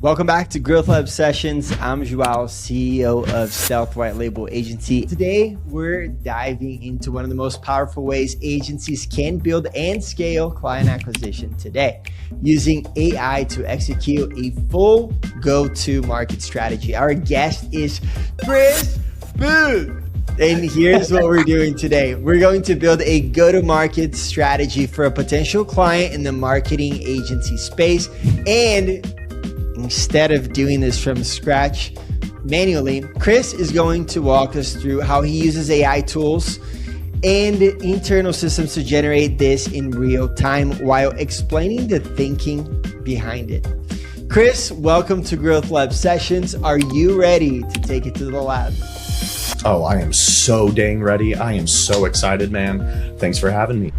Welcome back to Growth Lab Sessions. I'm Joao, CEO of Stealth White Label Agency. Today, we're diving into one of the most powerful ways agencies can build and scale client acquisition today, using AI to execute a full go-to-market strategy. Our guest is Chris Booth. And here's what we're doing today. We're going to build a go-to-market strategy for a potential client in the marketing agency space. And instead of doing this from scratch manually, Chris is going to walk us through how he uses AI tools and internal systems to generate this in real time while explaining the thinking behind it. Chris, welcome to Growth Lab Sessions. Are you ready to take it to the lab? Oh, I am so dang ready. I am so excited, man. Thanks for having me.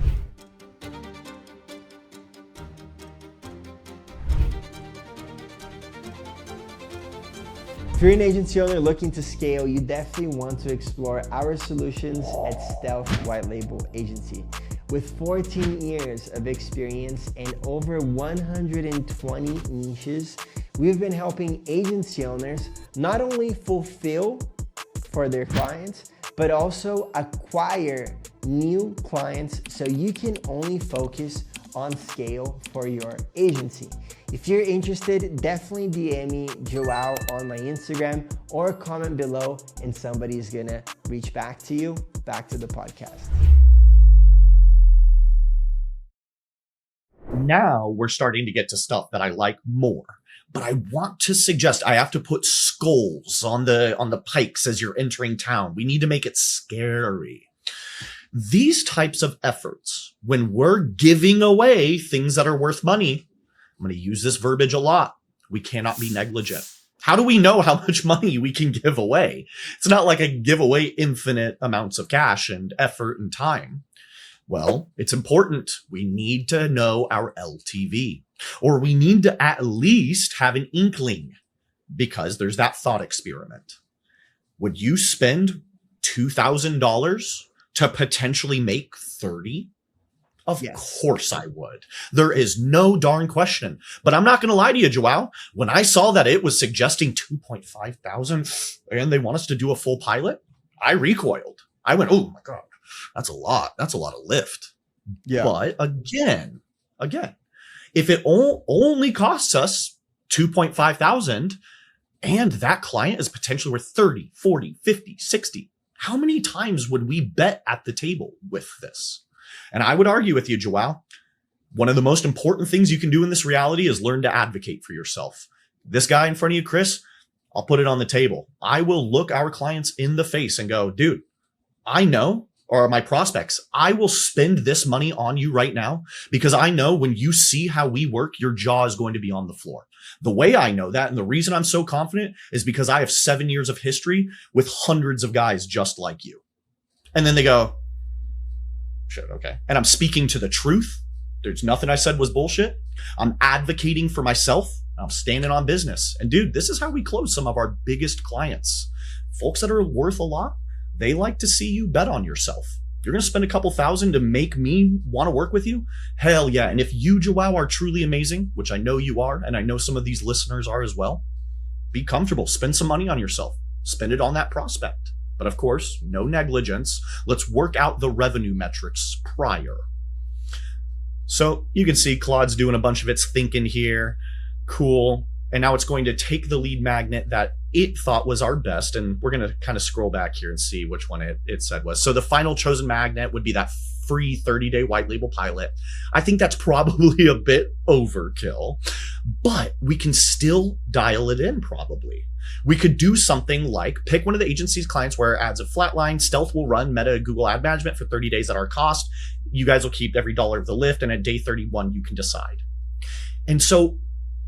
If you're an agency owner looking to scale, you definitely want to explore our solutions at Stealth White Label Agency. With 14 years of experience and over 120 niches, we've been helping agency owners not only fulfill for their clients, but also acquire new clients so you can only focus on scale for your agency. If you're interested, definitely DM me, Joao, on my Instagram or comment below and somebody's gonna reach back to you. Back to the podcast. Now we're starting to get to stuff that I like more. But I want to suggest I have to put skulls on the pikes as you're entering town. We need to make it scary. These types of efforts, when we're giving away things that are worth money, I'm going to use this verbiage a lot. We cannot be negligent. How do we know how much money we can give away? It's not like I give away infinite amounts of cash and effort and time. Well, it's important. We need to know our LTV, or we need to at least have an inkling, because there's that thought experiment. Would you spend $2,000 to potentially make 30? Of course I would. There is no darn question. But I'm not going to lie to you, Joao. When I saw that it was suggesting 2,500 and they want us to do a full pilot, I recoiled. I went, oh my God, that's a lot. That's a lot of lift. Yeah. But again, if it only costs us 2,500 and that client is potentially worth 30, 40, 50, 60, how many times would we bet at the table with this? And I would argue with you, Joao, one of the most important things you can do in this reality is learn to advocate for yourself. This guy in front of you, Chris, I'll put it on the table. I will look our clients in the face and go, dude, I know, or my prospects, I will spend this money on you right now because I know when you see how we work, your jaw is going to be on the floor. The way I know that, and the reason I'm so confident, is because I have 7 years of history with hundreds of guys just like you. And then they go, shit, okay. And I'm speaking to the truth. There's nothing I said was bullshit. I'm advocating for myself. I'm standing on business. And dude, this is how we close some of our biggest clients. Folks that are worth a lot, they like to see you bet on yourself. You're going to spend a couple thousand to make me want to work with you? Hell yeah. And if you, Joao, are truly amazing, which I know you are, and I know some of these listeners are as well, be comfortable. Spend some money on yourself. Spend it on that prospect. But of course, no negligence. Let's work out the revenue metrics prior. So you can see Claude's doing a bunch of its thinking here. Cool. And now it's going to take the lead magnet that it thought was our best. And we're going to kind of scroll back here and see which one it said was. So the final chosen magnet would be that free 30-day white label pilot. I think that's probably a bit overkill, but we can still dial it in probably. We could do something like pick one of the agency's clients where ads have flatlined. Stealth will run Meta Google Ad Management for 30 days at our cost. You guys will keep every dollar of the lift. And at day 31, you can decide. And so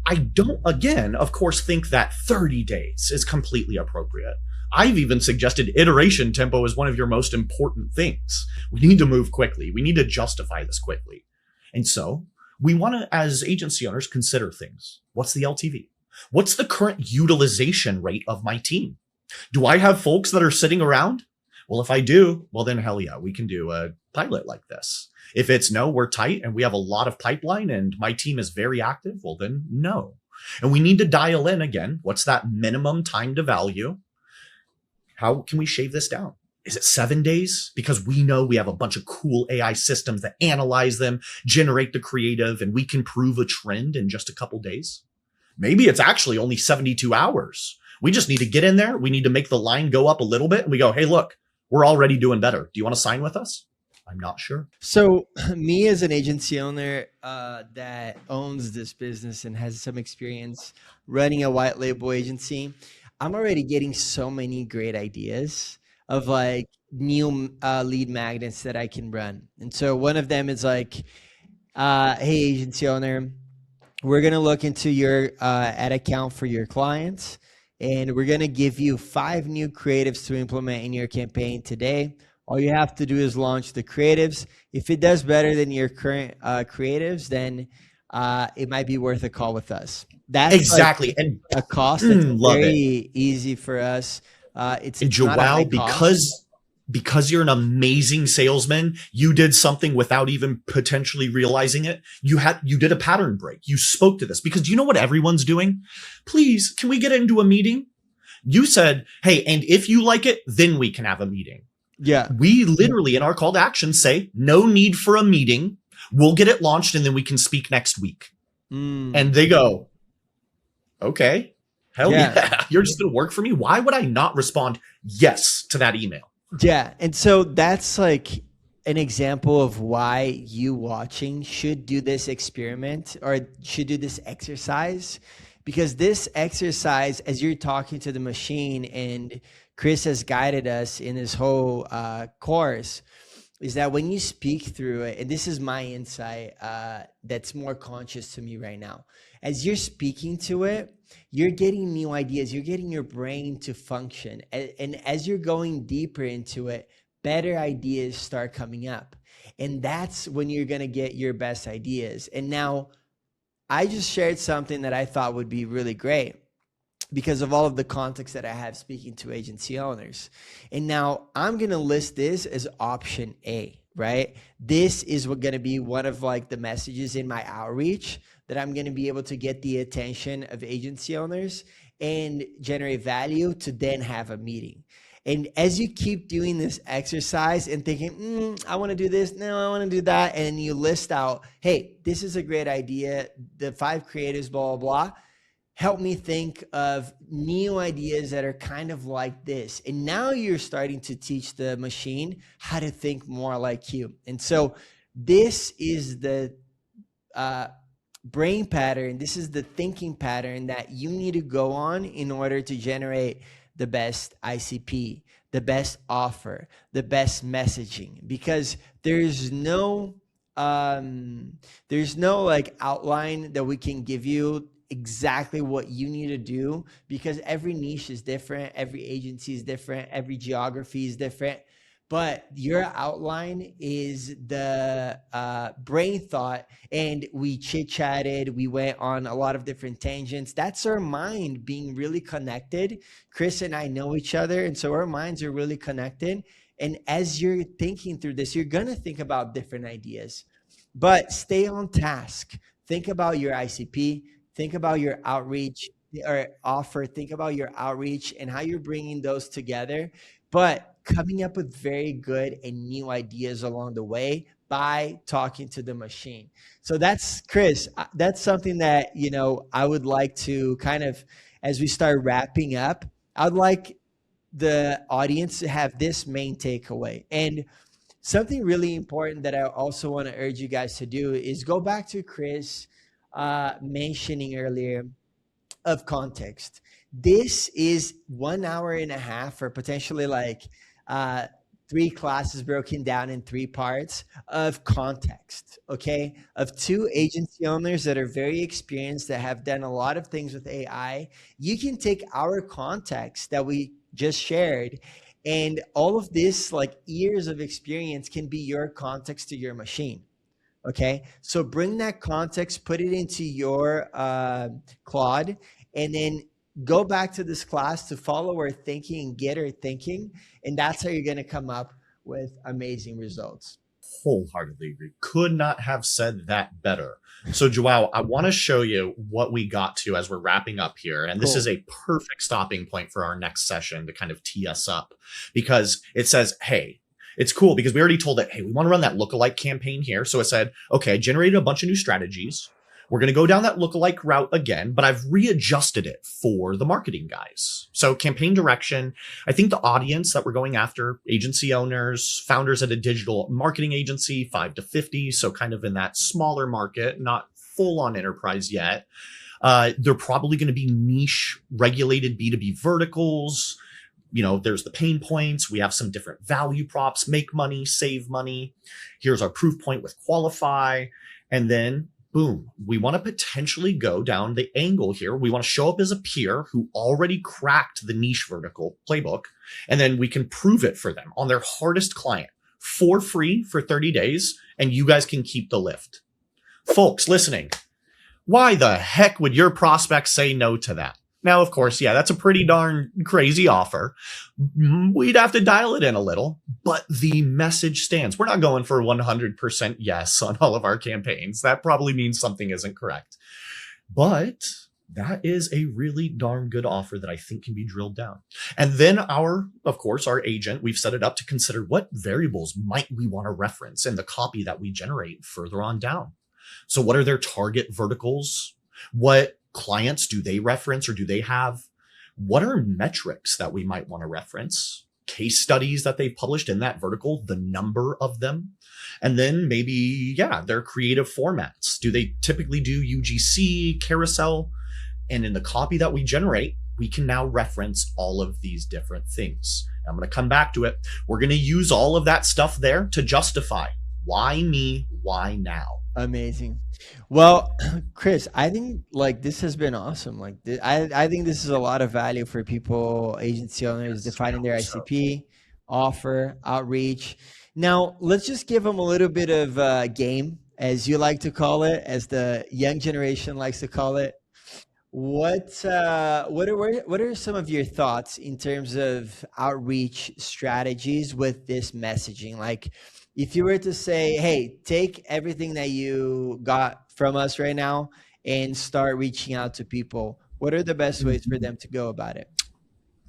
I don't, again, of course, think that 30 days is completely appropriate. I've even suggested iteration tempo is one of your most important things. We need to move quickly. We need to justify this quickly. And so we want to, as agency owners, consider things. What's the LTV? What's the current utilization rate of my team? Do I have folks that are sitting around? Well, if I do, well, then hell yeah, we can do a pilot like this. If it's no, we're tight and we have a lot of pipeline and my team is very active, well, then no. And we need to dial in again. What's that minimum time to value? How can we shave this down? Is it 7 days? Because we know we have a bunch of cool AI systems that analyze them, generate the creative, and we can prove a trend in just a couple days. Maybe it's actually only 72 hours. We just need to get in there. We need to make the line go up a little bit. And we go, hey, look, we're already doing better. Do you want to sign with us? I'm not sure. So me as an agency owner that owns this business and has some experience running a white label agency, I'm already getting so many great ideas of like new lead magnets that I can run. And so one of them is like, hey, agency owner, we're going to look into your ad account for your clients, and we're going to give you 5 new creatives to implement in your campaign today. All you have to do is launch the creatives. If it does better than your current creatives, then it might be worth a call with us. That's exactly. Like and a cost that's very it. easy for us. It's And not a high Joao, cost. because you're an amazing salesman, you did something without even potentially realizing it. You did a pattern break. You spoke to this because do you know what everyone's doing? Please, can we get into a meeting? You said, hey, and if you like it, then we can have a meeting. Yeah. We literally in our call to action say, no need for a meeting. We'll get it launched and then we can speak next week. And they go, okay, hell yeah. You're just going to work for me. Why would I not respond yes to that email? Yeah. And so that's like an example of why you watching should do this experiment or should do this exercise, because this exercise, as you're talking to the machine, and Chris has guided us in this whole course, is that when you speak through it, and this is my insight that's more conscious to me right now, as you're speaking to it, you're getting new ideas, you're getting your brain to function. And as you're going deeper into it, better ideas start coming up. And that's when you're going to get your best ideas. And now I just shared something that I thought would be really great because of all of the context that I have speaking to agency owners. And now I'm going to list this as option A, right? This is going to be one of like the messages in my outreach that I'm going to be able to get the attention of agency owners and generate value to then have a meeting. And as you keep doing this exercise and thinking, I want to do this, no, I want to do that, and you list out, hey, this is a great idea, the 5 creatives, blah, blah, blah, help me think of new ideas that are kind of like this. And now you're starting to teach the machine how to think more like you. And so this is the brain pattern, this is the thinking pattern that you need to go on in order to generate the best ICP, the best offer, the best messaging, because there's no like outline that we can give you exactly what you need to do, because every niche is different, every agency is different, every geography is different. But your outline is the brain thought, and we chit-chatted, we went on a lot of different tangents. That's our mind being really connected. Chris and I know each other, and so our minds are really connected. And as you're thinking through this, you're going to think about different ideas. But stay on task. Think about your ICP. Think about your outreach or offer. Think about your outreach and how you're bringing those together. But coming up with very good and new ideas along the way by talking to the machine. So that's, Chris, that's something that, you know, I would like to kind of, as we start wrapping up, I'd like the audience to have this main takeaway. And something really important that I also want to urge you guys to do is go back to Chris mentioning earlier of context. This is 1.5 hours or potentially like 3 classes broken down in 3 parts of context, okay? Of 2 agency owners that are very experienced, that have done a lot of things with AI. You can take our context that we just shared, and all of this like years of experience can be your context to your machine. Okay, so bring that context, put it into your Claude, and then go back to this class to follow our thinking and get our thinking. And that's how you're going to come up with amazing results. Wholeheartedly agree. Could not have said that better. So Joao, I want to show you what we got to as we're wrapping up here. And this is a perfect stopping point for our next session to kind of tee us up, because it says, hey, it's cool because we already told it, hey, we want to run that lookalike campaign here. So it said, okay, I generated a bunch of new strategies. We're going to go down that lookalike route again, but I've readjusted it for the marketing guys. So campaign direction, I think the audience that we're going after, agency owners, founders at a digital marketing agency, 5 to 50. So kind of in that smaller market, not full on enterprise yet. They're probably going to be niche regulated B2B verticals. There's the pain points. We have some different value props, make money, save money. Here's our proof point with qualify. And then boom, we want to potentially go down the angle here. We want to show up as a peer who already cracked the niche vertical playbook, and then we can prove it for them on their hardest client for free for 30 days, and you guys can keep the lift. Folks listening, why the heck would your prospect say no to that? Now, of course, yeah, that's a pretty darn crazy offer. We'd have to dial it in a little, but the message stands. We're not going for 100% yes on all of our campaigns. That probably means something isn't correct. But that is a really darn good offer that I think can be drilled down. And then our agent, we've set it up to consider what variables might we want to reference in the copy that we generate further on down. So what are their target verticals? What clients do they reference or do they have? What are metrics that we might want to reference? Case studies that they've published in that vertical, the number of them. And then maybe, their creative formats. Do they typically do UGC, carousel? And in the copy that we generate, we can now reference all of these different things. I'm going to come back to it. We're going to use all of that stuff there to justify why me, why now. Amazing. Well, Chris, I think this has been awesome. I think this is a lot of value for people, agency owners, defining their ICP, offer, outreach. Now, let's just give them a little bit of game, as you like to call it, as the young generation likes to call it. What are some of your thoughts in terms of outreach strategies with this messaging? If you were to say, hey, take everything that you got from us right now and start reaching out to people, what are the best ways for them to go about it?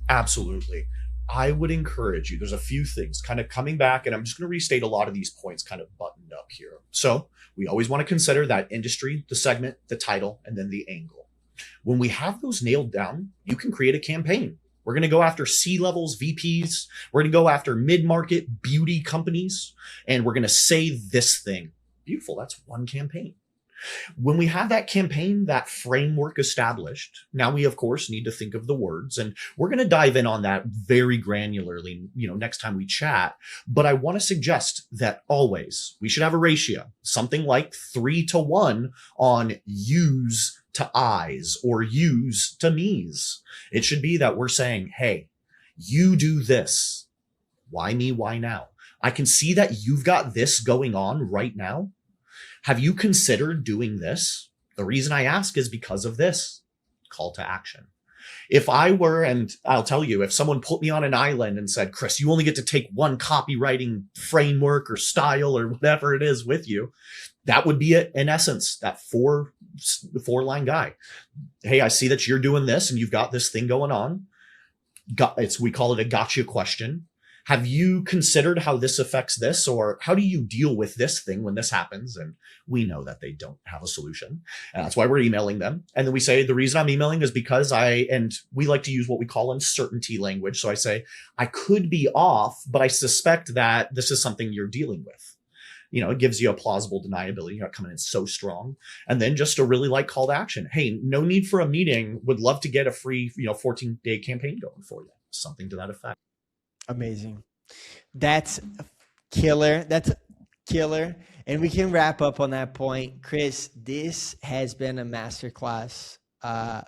Absolutely. I would encourage you. There's a few things kind of coming back, and I'm just going to restate a lot of these points kind of buttoned up here. So we always want to consider that industry, the segment, the title, and then the angle. When we have those nailed down, you can create a campaign. We're going to go after C-levels, VPs. We're going to go after mid-market beauty companies, and we're going to say this thing. Beautiful. That's one campaign. When we have that campaign, that framework established, now we, of course, need to think of the words, and we're going to dive in on that very granularly, next time we chat. But I want to suggest that always we should have a ratio, something like 3-to-1 on use to I's or use to me's. It should be that we're saying, hey, you do this. Why me? Why now? I can see that you've got this going on right now. Have you considered doing this? The reason I ask is because of this. Call to action. If I were, and I'll tell you, if someone put me on an island and said, Chris, you only get to take one copywriting framework or style or whatever it is with you, that would be it in essence, that four-line guy. Hey, I see that you're doing this and you've got this thing going on. We call it a gotcha question. Have you considered how this affects this, or how do you deal with this thing when this happens? And we know that they don't have a solution. And that's why we're emailing them. And then we say, the reason I'm emailing is because we like to use what we call uncertainty language. So I say, I could be off, but I suspect that this is something you're dealing with. It gives you a plausible deniability. You're not coming in so strong. And then just a really light call to action. Hey, no need for a meeting. Would love to get a free, 14-day campaign going for you. Something to that effect. Amazing. That's killer. That's killer. And we can wrap up on that point. Chris, this has been a masterclass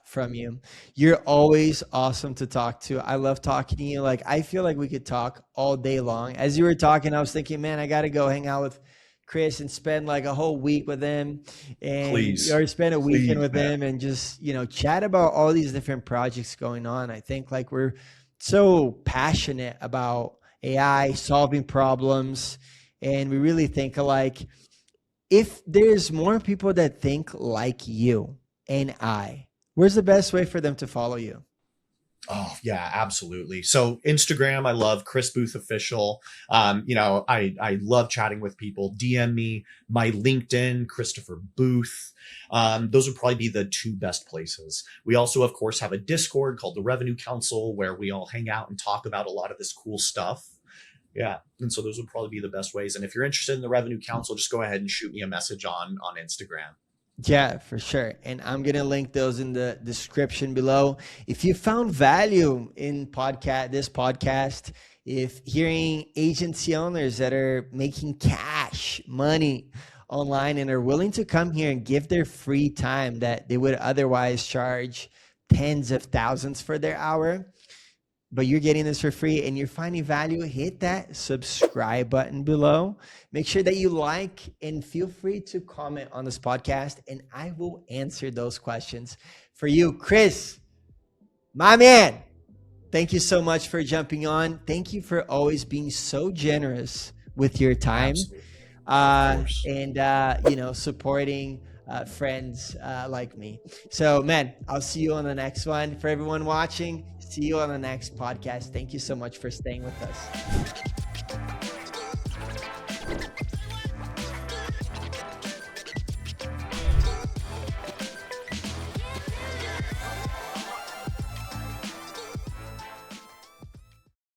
from you. You're always awesome to talk to. I love talking to you. I feel like we could talk all day long. As you were talking, I was thinking, man, I got to go hang out with Chris and spend a whole week with him, or spend a weekend with him and just, chat about all these different projects going on. I think we're so passionate about AI, solving problems, and we really think alike. If there's more people that think like you and where's the best way for them to follow you? Oh yeah, absolutely. So Instagram, I love Chris Booth Official. I love chatting with people. DM me. My LinkedIn, Christopher Booth. Those would probably be the two best places. We also, of course, have a Discord called the Revenue Council where we all hang out and talk about a lot of this cool stuff. Yeah, and so those would probably be the best ways. And if you're interested in the Revenue Council, just go ahead and shoot me a message on Instagram. Yeah, for sure. And I'm going to link those in the description below. If you found value in this podcast, if hearing agency owners that are making cash money online and are willing to come here and give their free time that they would otherwise charge tens of thousands for their hour, but you're getting this for free and you're finding value, hit that subscribe button below. Make sure that you like and feel free to comment on this podcast and I will answer those questions for you. Chris, my man, thank you so much for jumping on. Thank you for always being so generous with your time. Supporting friends like me. So, man, I'll see you on the next one. For everyone watching, see you on the next podcast. Thank you so much for staying with us.